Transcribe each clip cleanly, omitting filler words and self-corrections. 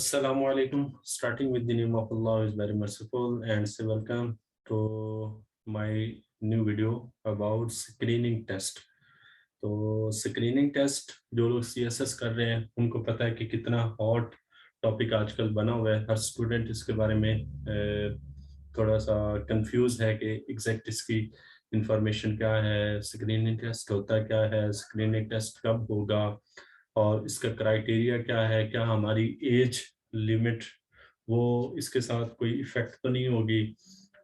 Assalamu alaikum. Starting with the name of Allah is very merciful, and say welcome to my new video about screening test. तो screening test जो लोग CSS कर रहे हैं उनको पता है कि कितना हॉट टॉपिक आजकल बना हुआ है। हर स्टूडेंट इसके बारे में थोड़ा सा कंफ्यूज है कि एग्जैक्ट इसकी इंफॉर्मेशन क्या है, स्क्रीनिंग टेस्ट होता क्या है, स्क्रीनिंग टेस्ट कब होगा और इसका क्राइटेरिया क्या है, क्या हमारी एज लिमिट वो इसके साथ कोई इफेक्ट तो नहीं होगी,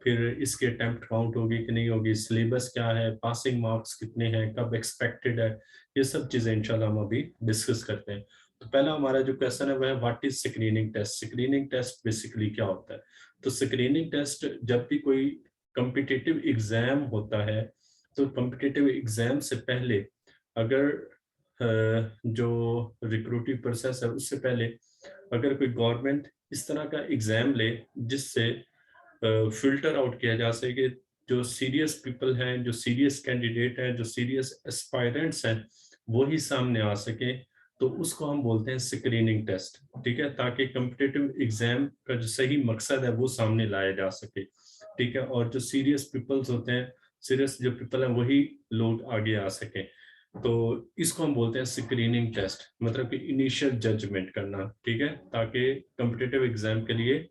फिर इसके अटेम्प्ट काउंट होगी कि नहीं होगी, सिलेबस क्या है, पासिंग मार्क्स कितने हैं, कब एक्सपेक्टेड है, ये सब चीज़ें इंशाल्लाह हम अभी डिस्कस करते हैं। तो पहला हमारा जो क्वेश्चन है वह है what is screening test. Screening test basically क्या होता है? तो स्क्रीनिंग टेस्ट जब भी कोई कॉम्पिटिटिव एग्जाम होता है तो कॉम्पिटिटिव एग्जाम से पहले अगर जो रिक्रूटिव प्रोसेस है उससे पहले अगर कोई गवर्नमेंट इस तरह का एग्जाम ले जिससे फिल्टर आउट किया जा सके जो सीरियस पीपल हैं, जो सीरियस कैंडिडेट हैं, जो सीरियस एस्पायरेंट्स हैं, वो ही सामने आ सके, तो उसको हम बोलते हैं स्क्रीनिंग टेस्ट। ठीक है, ताकि कॉम्पिटिटिव एग्जाम का जो सही मकसद है वो सामने लाया जा सके। ठीक है, और जो सीरियस पीपल्स होते हैं, सीरियस जो पीपल हैं, वही लोग आगे आ सके। तो इसको हम बोलते हैं स्क्रीनिंग टेस्ट, मतलब कि इनिशियल जजमेंट करना। ठीक है, ताकि कॉम्पिटिटिव एग्जाम के लिए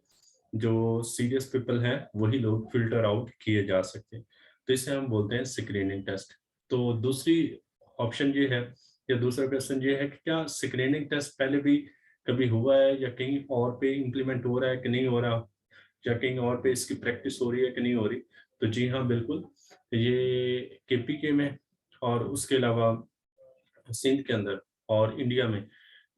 जो सीरियस पीपल हैं वही लोग फिल्टर आउट किए जा सकते हैं। तो इसे हम बोलते हैं स्क्रीनिंग टेस्ट। तो दूसरी ऑप्शन ये है या दूसरा क्वेश्चन ये है कि क्या स्क्रीनिंग टेस्ट पहले भी कभी हुआ है या कहीं और पे इम्प्लीमेंट हो रहा है कि नहीं हो रहा, या कहीं और पे इसकी प्रैक्टिस हो रही है कि नहीं हो रही? तो जी हाँ, बिल्कुल। ये केपीके में और उसके अलावा सिंध के अंदर और इंडिया में,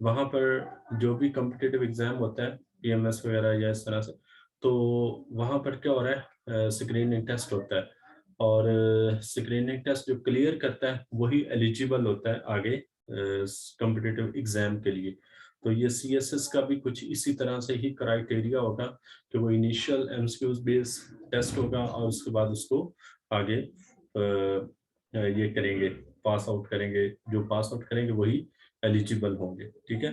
वहाँ पर जो भी कॉम्पिटिटिव एग्जाम होता है पीएमएस वगैरह या इस तरह से, तो वहाँ पर क्या हो रहा है, स्क्रीनिंग टेस्ट होता है और स्क्रीनिंग टेस्ट जो क्लियर करता है वही एलिजिबल होता है आगे कॉम्पिटिटिव एग्जाम के लिए। तो ये सीएसएस का भी कुछ इसी तरह से ही क्राइटेरिया होगा कि वो इनिशियल एमसीक्यूज बेस्ड टेस्ट होगा और उसके बाद उसको आगे ये करेंगे, पास आउट करेंगे, जो पास आउट करेंगे वही एलिजिबल होंगे। ठीक है,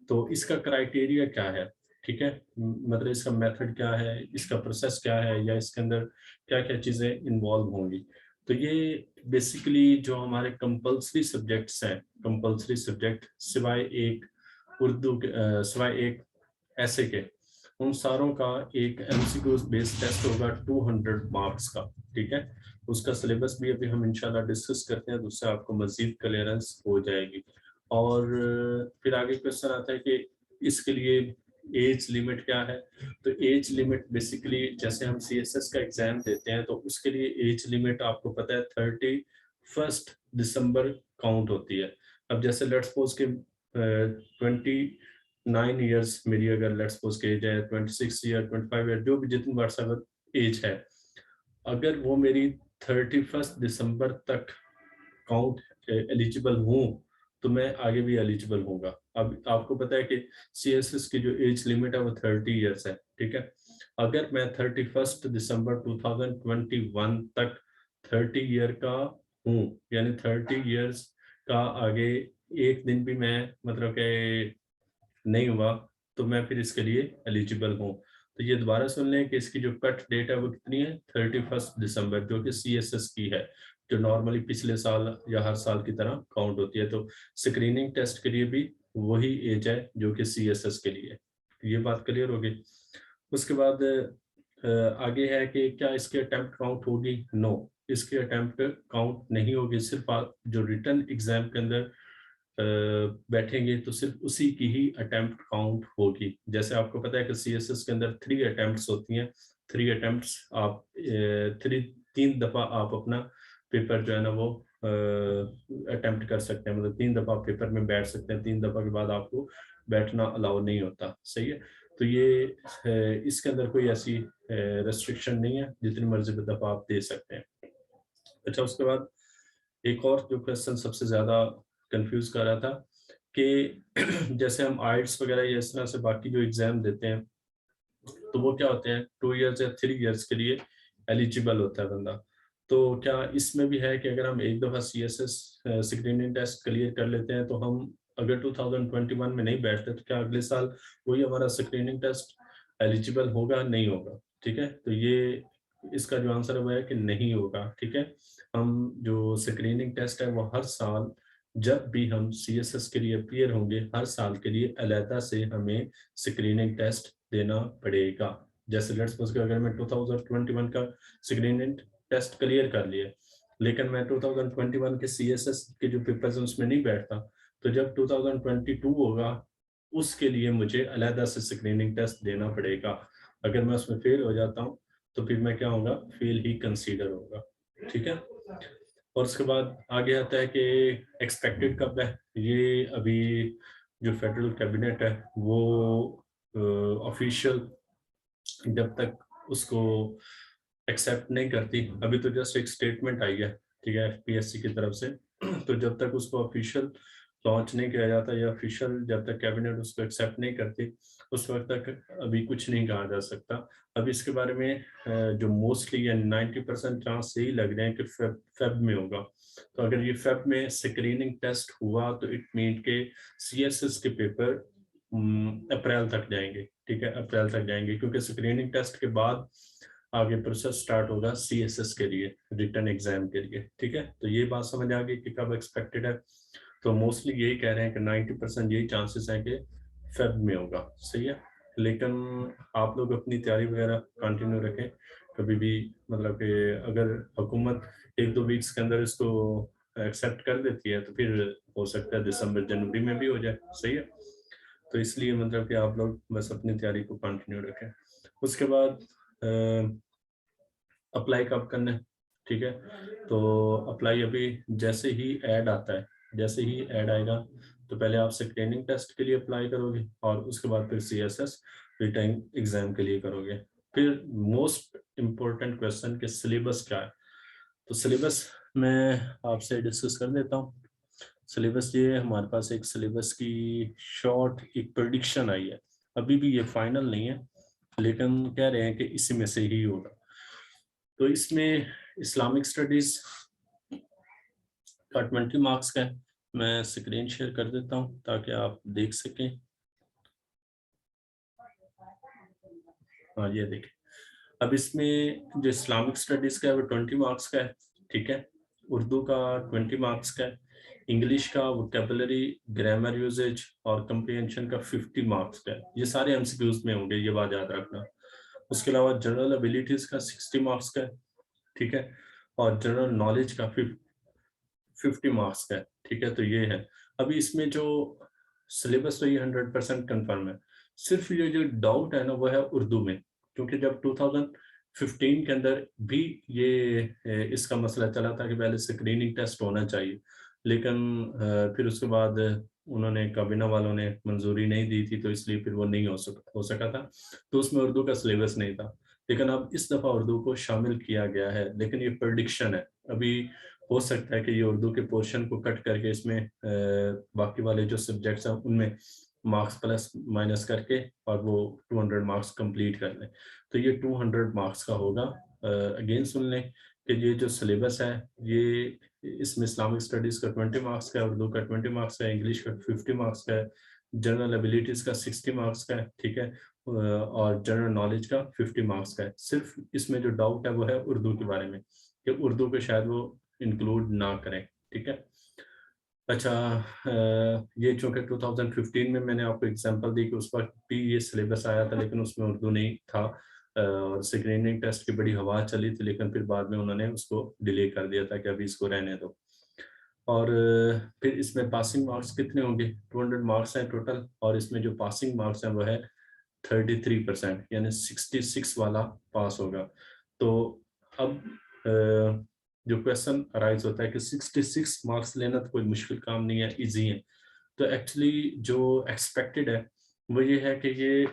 तो इसका क्राइटेरिया क्या है? ठीक है, मतलब इसका मेथड क्या है, इसका प्रोसेस क्या है, या इसके अंदर क्या क्या चीज़ें इन्वॉल्व होंगी? तो ये बेसिकली जो हमारे कंपल्सरी सब्जेक्ट्स हैं, कंपल्सरी सब्जेक्ट सिवाय एक सिवाय एक ऐसे के, उन सारों का एक एमसीक्यू बेस्ड टेस्ट होगा 200 मार्क्स का। ठीक है, उसका सिलेबस भी अभी हम इंशाल्लाह डिस्कस करते हैं, तो उससे आपको मजीद क्लियरेंस हो जाएगी। और फिर आगे क्वेश्चन आता है कि इसके लिए एज लिमिट क्या है? तो एज लिमिट बेसिकली जैसे हम सीएसएस का एग्जाम देते हैं तो उसके लिए एज लिमिट आपको पता है 31 दिसंबर काउंट होती है। अब जैसे लेट्स सपोज के 29 ईयर्स मेरी अगर लेट्स सपोज के एज है, 26 ईयर, 25 ईयर, जो भी जितनी व्हाट्सएवर एज है, अगर वो मेरी 31 दिसंबर तक काउंट एलिजिबल हूँ तो मैं आगे भी एलिजिबल होगा। अब आपको पता है कि सीएसएस की जो एज लिमिट है वो 30 ईयर्स है। ठीक है, अगर मैं 31 दिसंबर 2021 तक 30 ईयर का हूँ, यानी 30 ईयर्स का आगे एक दिन भी मैं मतलब कि नहीं हुआ, तो मैं फिर इसके लिए एलिजिबल हूँ। तो ये दोबारा सुन लें कि इसकी जो कट डेट है वो कितनी है, 31 दिसंबर, जो कि सीएसएस की है, जो नॉर्मली पिछले साल या हर साल की तरह काउंट होती है। तो स्क्रीनिंग टेस्ट के लिए भी वही एज है जो कि सीएसएस के लिए है। ये बात क्लियर होगी। उसके बाद आगे है कि क्या इसके अटेम्प्ट काउंट होगी? नो, इसके अटेम्प्ट काउंट नहीं होगी। सिर्फ आप जो रिटन एग्जाम के अंदर बैठेंगे तो सिर्फ उसी की ही अटेम्प्ट काउंट होगी। जैसे आपको पता है कि सीएसएस के अंदर 3 अटेम्प्ट्स होती हैं। 3 अटेम्प्ट्स आप 3 दफ़ा आप अपना पेपर जो है ना वो अटेम्प्ट कर सकते हैं, मतलब 3 दफ़ा पेपर में बैठ सकते हैं। 3 दफ़ा के बाद आपको बैठना अलाउ नहीं होता। सही है, तो ये इसके अंदर कोई ऐसी रेस्ट्रिक्शन नहीं है, जितनी मर्जी दफ़ा आप दे सकते हैं। अच्छा, उसके बाद एक और जो क्वेश्चन सबसे ज़्यादा कंफ्यूज कर रहा था कि जैसे हम आइल्स वगैरह या इस तरह से बाकी जो एग्ज़ाम देते हैं तो वो क्या होते हैं, 2 ईयर्स या 3 ईयर्स के लिए एलिजिबल होता है बंदा। तो क्या इसमें भी है कि अगर हम एक दफ़ा सीएसएस स्क्रीनिंग टेस्ट क्लियर कर लेते हैं तो हम अगर 2021 में नहीं बैठते तो क्या अगले साल वही हमारा स्क्रीनिंग टेस्ट एलिजिबल होगा, नहीं होगा? ठीक है, तो ये इसका जो आंसर है वो है कि नहीं होगा। ठीक है, हम जो स्क्रीनिंग टेस्ट है वो हर साल जब भी हम सीएसएस के लिए अपीयर होंगे, हर साल के लिए अलहदा से हमें स्क्रीनिंग टेस्ट देना पड़ेगा। जैसे लेट्स सपोज कि अगर मैं 2021 का स्क्रीनिंग टेस्ट क्लियर कर लिया, लेकिन मैं 2021 के सीएसएस के जो पेपर्स हैं उसमें नहीं बैठता, तो जब 2022 होगा उसके लिए मुझे अलहदा से स्क्रीनिंग टेस्ट देना पड़ेगा। अगर मैं उसमें फेल हो जाता हूँ तो फिर मैं क्या होगा, फेल ही कंसीडर होगा। ठीक है, और उसके बाद आगे आता है कि एक्सपेक्टेड कब है। ये अभी जो फेडरल कैबिनेट है वो ऑफिशियल जब तक उसको एक्सेप्ट नहीं करती, अभी तो जस्ट एक स्टेटमेंट आई है, ठीक है, एफपीएससी की तरफ से, तो जब तक उसको ऑफिशियल लॉन्च नहीं किया जाता या ऑफिशियल जब तक कैबिनेट उसको एक्सेप्ट नहीं करती, उस वक्त तक अभी कुछ नहीं कहा जा सकता। अभी इसके बारे में जो मोस्टली या 90% चांस यही लग रहे हैं कि फेब में होगा। तो अगर ये फेब में स्क्रीनिंग टेस्ट हुआ तो इट मीन के सीएसएस के पेपर अप्रैल तक जाएंगे। ठीक है, अप्रैल तक जाएंगे, क्योंकि स्क्रीनिंग टेस्ट के बाद आगे प्रोसेस स्टार्ट होगा सीएसएस के लिए, रिटर्न एग्जाम के लिए। ठीक है, तो ये बात समझ आ गई कि कब एक्सपेक्टेड है। तो मोस्टली यही कह रहे हैं कि 90% यही चांसेस हैं कि फेब में होगा। सही है, लेकिन आप लोग अपनी तैयारी वगैरह कंटिन्यू रखें। कभी भी मतलब कि अगर हुकूमत 1-2 वीक्स के अंदर इसको एक्सेप्ट कर देती है तो फिर हो सकता है दिसंबर जनवरी में भी हो जाए। सही है, तो इसलिए मतलब कि आप लोग बस अपनी तैयारी को कंटिन्यू रखें। उसके बाद अप्लाई कब करना है। ठीक है, तो अप्लाई अभी जैसे ही ऐड आता है, जैसे ही ऐड आएगा तो पहले आप स्क्रीनिंग टेस्ट के लिए अप्लाई करोगे और उसके बाद फिर सीएसएस रिटर्न एग्जाम के लिए करोगे। फिर मोस्ट इम्पोर्टेंट क्वेश्चन कि सिलेबस क्या है। तो सिलेबस मैं आपसे डिस्कस कर देता हूँ। सिलेबस ये हमारे पास एक सिलेबस की शॉर्ट एक प्रेडिक्शन आई है, अभी भी ये फाइनल नहीं है, लेकिन कह रहे हैं कि इसी में से ही होगा। तो इसमें इस्लामिक स्टडीज का 20 मार्क्स का है। मैं स्क्रीन शेयर कर देता हूं ताकि आप देख सकें। हाँ, ये देखें। अब इसमें जो इस्लामिक स्टडीज का है वो 20 मार्क्स का है। ठीक है, उर्दू का 20 मार्क्स का है, इंग्लिश का वोकेबलरी, ग्रामर यूजेज और कंप्रीहेंशन का 50 मार्क्स का है। ये सारे एमसीक्यूज में होंगे, ये बात याद रखना। उसके अलावा जनरल एबिलिटीज का 60 मार्क्स का है। ठीक है, और जनरल नॉलेज का 50 मार्क्स का है। ठीक है, तो ये है। अभी इसमें जो सिलेबस तो ये 100% कंफर्म है। सिर्फ ये जो डाउट है ना वो है उर्दू में, क्योंकि जब 2015 के अंदर भी ये इसका मसला चला था कि पहले स्क्रीनिंग टेस्ट होना चाहिए, लेकिन फिर उसके बाद उन्होंने काबीना वालों ने मंजूरी नहीं दी थी, तो इसलिए फिर वो नहीं हो सका था। तो उसमें उर्दू का सिलेबस नहीं था, लेकिन अब इस दफ़ा उर्दू को शामिल किया गया है। लेकिन ये प्रेडिक्शन है, अभी हो सकता है कि ये उर्दू के पोर्शन को कट करके इसमें बाकी वाले जो सब्जेक्ट्स हैं उनमें मार्क्स प्लस माइनस करके और वो 200 मार्क्स कंप्लीट कर लें। तो ये 200 मार्क्स का होगा। अगेन सुन लें कि ये जो सिलेबस है ये इसमें इस्लामिक स्टडीज़ का 20 मार्क्स का है, उर्दू का 20 मार्क्स का है, इंग्लिश का 50 मार्क्स का है, जनरल एबिलिटीज़ का 60 मार्क्स का है। ठीक है, और जनरल नॉलेज का 50 मार्क्स का है। सिर्फ इसमें जो डाउट है वो है उर्दू के बारे में, कि उर्दू को शायद वो इंक्लूड ना करें। ठीक है, अच्छा, ये चूंकि 2015 में मैंने आपको एग्जांपल दी कि उस वक्त भी ये सिलेबस आया था, लेकिन उसमें उर्दू नहीं था, और स्क्रीनिंग टेस्ट की बड़ी हवा चली थी, लेकिन फिर बाद में उन्होंने उसको डिले कर दिया था कि अभी इसको रहने दो। और फिर इसमें पासिंग मार्क्स कितने होंगे, 200 मार्क्स हैं टोटल, और इसमें जो पासिंग मार्क्स हैं वो है 33%, यानी 66 वाला पास होगा। तो अब जो क्वेश्चन अराइज होता है कि 66 मार्क्स लेना तो कोई मुश्किल काम नहीं है, इजी है। तो एक्चुअली जो एक्सपेक्टेड है वो ये है कि ये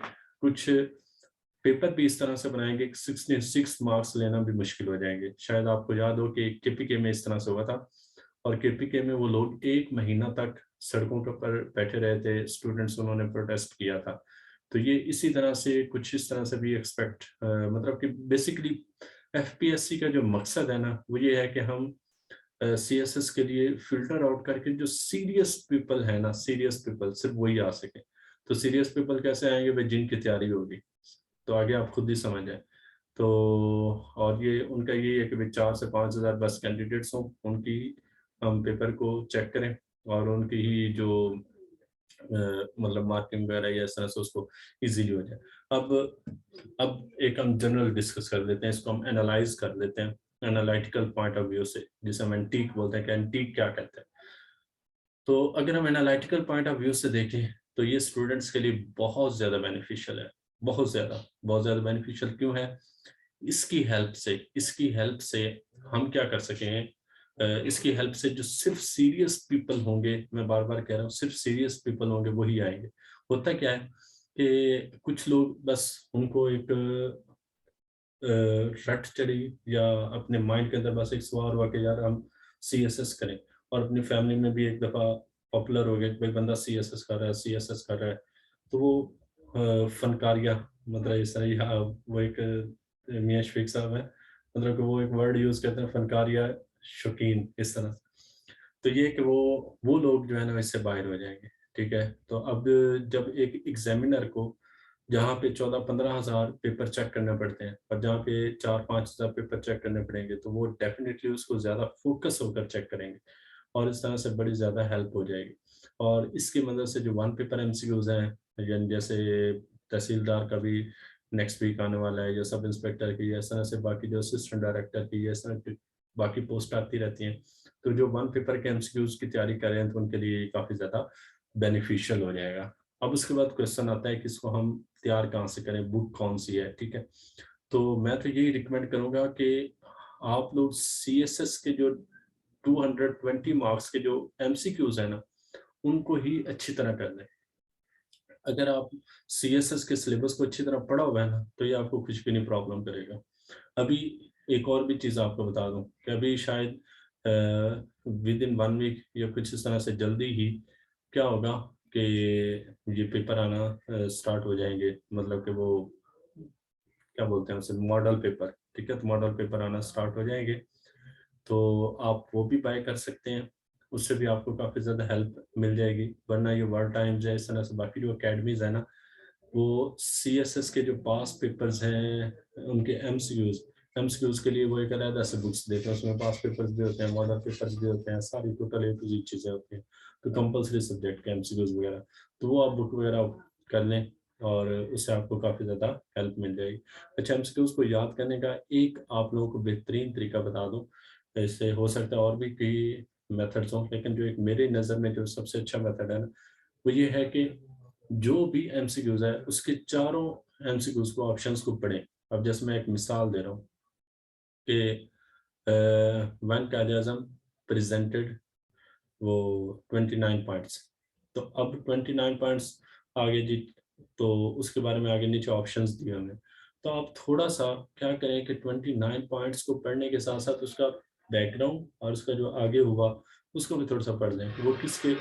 कुछ पेपर भी इस तरह से बनाएंगे कि 66 मार्क्स लेना भी मुश्किल हो जाएंगे। शायद आपको याद हो कि केपीके में इस तरह से हुआ था, और केपीके में वो लोग 1 महीना तक सड़कों के ऊपर बैठे रहे थे स्टूडेंट्स, उन्होंने प्रोटेस्ट किया था। तो ये इसी तरह से कुछ इस तरह से भी मतलब कि बेसिकली एफपीएससी का जो मकसद है ना वो ये है कि हम CSS के लिए फिल्टर आउट करके जो सीरियस पीपल है ना, सीरियस पीपल सिर्फ वही आ सके। तो सीरियस पीपल कैसे आएंगे भाई, जिनकी तैयारी होगी। तो आगे आप खुद ही समझ जाए। तो और ये उनका ये है कि भाई 4 से 5 हज़ार बस कैंडिडेट्स हों, उनकी हम पेपर को चेक करें और उनकी ही जो मतलब मार्किंग वगैरह या इस तरह से उसको इजीली हो जाए। अब एक हम जनरल डिस्कस कर लेते हैं, इसको हम एनालाइज कर लेते हैं एनालिटिकल पॉइंट ऑफ व्यू से, जिसे हम एंटीक बोलते हैं कि एंटीक क्या कहते हैं। तो अगर हम एनालिटिकल पॉइंट ऑफ व्यू से देखें तो ये स्टूडेंट्स के लिए बहुत ज़्यादा बेनिफिशियल है, बहुत ज़्यादा बेनिफिशियल क्यों है? इसकी हेल्प से हम क्या कर सकें, इसकी हेल्प से जो सिर्फ सीरियस पीपल होंगे, मैं बार बार कह रहा हूँ, सिर्फ सीरियस पीपल होंगे वही आएंगे। होता क्या है कि कुछ लोग बस उनको एक रट चढ़ी या अपने माइंड के अंदर बस एक सवाल हुआ कि यार हम CSS करें, और अपनी फैमिली में भी एक दफ़ा पॉपुलर हो गया कि भाई बंदा CSS कर रहा है, CSS कर रहा है। तो वो फनकारिया, मतलब इस तरह वो एक मियां शफीक साहब है, मतलब कि वो एक वर्ड यूज करते हैं फनकारिया शौकीन, इस तरह से। तो ये कि वो लोग जो है ना इससे बाहर हो जाएंगे। ठीक है, तो अब जब एक एग्जामिनर को जहाँ पे 14-15 हज़ार पेपर चेक करने पड़ते हैं और जहाँ पे 4-5 हज़ार पेपर चेक करने पड़ेंगे, तो वो डेफिनेटली उसको ज़्यादा फोकस होकर चेक करेंगे और इस तरह से बड़ी ज़्यादा हेल्प हो जाएगी। और इसकी मदद से जो वन पेपर MCQs हैं, यानी जैसे तहसीलदार का भी नेक्स्ट वीक आने वाला है, या सब इंस्पेक्टर की, या इस तरह से बाकी जो असिस्टेंट डायरेक्टर की, या इस तरह की बाकी पोस्ट आती रहती हैं, तो जो वन पेपर के MCQs की तैयारी कर रहे हैं तो उनके लिए काफ़ी ज़्यादा बेनिफिशियल हो जाएगा। अब उसके बाद क्वेश्चन आता है कि इसको हम तैयार कहाँ से करें, बुक कौन सी है। ठीक है, तो मैं तो यही रिकमेंड करूँगा कि आप लोग CSS के जो 220 मार्क्स के जो MCQs है ना, उनको ही अच्छी तरह कर लें। अगर आप CSS के सिलेबस को अच्छी तरह पढ़ा हुआ है ना, तो ये आपको कुछ भी नहीं प्रॉब्लम करेगा। अभी एक और भी चीज़ आपको बता दूं कि अभी शायद विद इन 1 वीक या कुछ इस तरह से जल्दी ही क्या होगा कि ये पेपर आना स्टार्ट हो जाएंगे, मतलब कि वो क्या बोलते हैं उसे, मॉडल पेपर। ठीक है, तो मॉडल पेपर आना स्टार्ट हो जाएंगे, तो आप वो भी बाय कर सकते हैं, उससे भी आपको काफ़ी ज़्यादा हेल्प मिल जाएगी। वरना ये वर्ल्ड टाइम्स है, इस तरह से बाकी जो अकेडमीज है ना, वो CSS के जो पास पेपर्स हैं उनके एमसीक्यूज के लिए वो एक अलग से बुक्स देते हैं, उसमें पास पेपर्स भी होते हैं, मॉडल पेपर्स भी होते हैं, सारी टोटल A to Z चीज़ें होती हैं। तो कंपलसरी सब्जेक्ट के MCQs वगैरह, तो वो आप बुक वगैरह कर लें और उससे आपको काफ़ी ज़्यादा हेल्प मिल जाएगी। अच्छा, MCQs को याद करने का एक आप लोगों को बेहतरीन तरीका बता दूँ, इससे हो सकता है और भी कई मेथड्स हों, लेकिन जो एक मेरी नज़र में जो सबसे अच्छा मेथड है ना, वो ये है कि जो भी MCQs है उसके चारों MCQs को, ऑप्शंस को पढ़ें। अब जैसे मैं एक मिसाल दे रहा हूँ कि व्हेन कायद-ए-आज़म प्रेजेंटेड वो 29 पॉइंट्स, तो अब 29 पॉइंट्स आगे जी, तो उसके बारे में आगे नीचे ऑप्शंस दिए हमने। तो आप थोड़ा सा क्या करें कि 29 पॉइंट्स को पढ़ने के साथ साथ उसका बैकग्राउंड और उसका जो आगे हुआ उसको भी थोड़ा सा पढ़ लें। वो किसके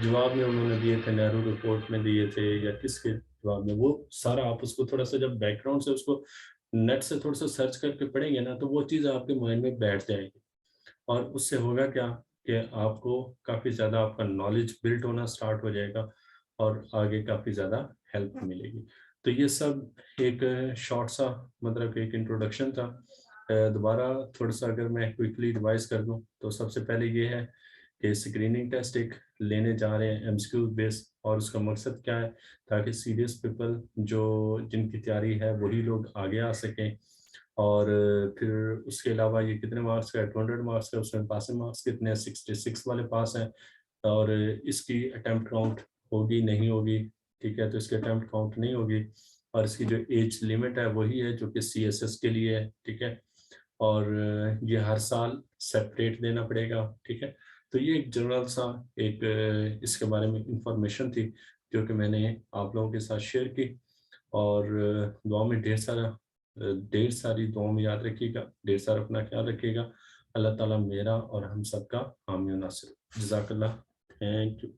जवाब में उन्होंने दिए थे, नेहरू रिपोर्ट में दिए थे या किसके जवाब में, वो सारा आप उसको थोड़ा सा जब बैकग्राउंड से उसको नेट से थोड़ा सा सर्च करके पढ़ेंगे ना, तो वो चीज़ आपके माइंड में बैठ जाएगी। और उससे होगा क्या कि आपको काफ़ी ज़्यादा आपका नॉलेज बिल्ड होना स्टार्ट हो जाएगा और आगे काफ़ी ज़्यादा हेल्प मिलेगी। तो ये सब एक शॉर्ट सा, मतलब एक इंट्रोडक्शन था। दोबारा थोड़ा सा अगर मैं क्विकली रिवाइज कर दूं, तो सबसे पहले ये है कि स्क्रीनिंग टेस्ट एक लेने जा रहे हैं MCQ बेस, और उसका मकसद क्या है, ताकि सीरियस पीपल जो जिनकी तैयारी है वही लोग आगे आ सकें। और फिर उसके अलावा ये कितने मार्क्स का है, 200 मार्क्स का, उसमें पासिंग मार्क्स कितने हैं, 66 वाले पास हैं। और इसकी अटेम्प्ट काउंट होगी नहीं होगी, ठीक है, तो इसकी अटेम्प्ट काउंट नहीं होगी। और इसकी जो एज लिमिट है वही है जो कि CSS के लिए है। ठीक है, और ये हर साल सेपरेट देना पड़ेगा। ठीक है, तो ये एक जनरल सा एक इसके बारे में इंफॉर्मेशन थी जो कि मैंने आप लोगों के साथ शेयर की। और दुआ में ढेर सारी दुआ में याद रखिएगा, ढेर सारा अपना ख्याल रखिएगा। अल्लाह ताला मेरा और हम सबका हामी और नासिर। जज़ाकल्लाह, थैंक यू।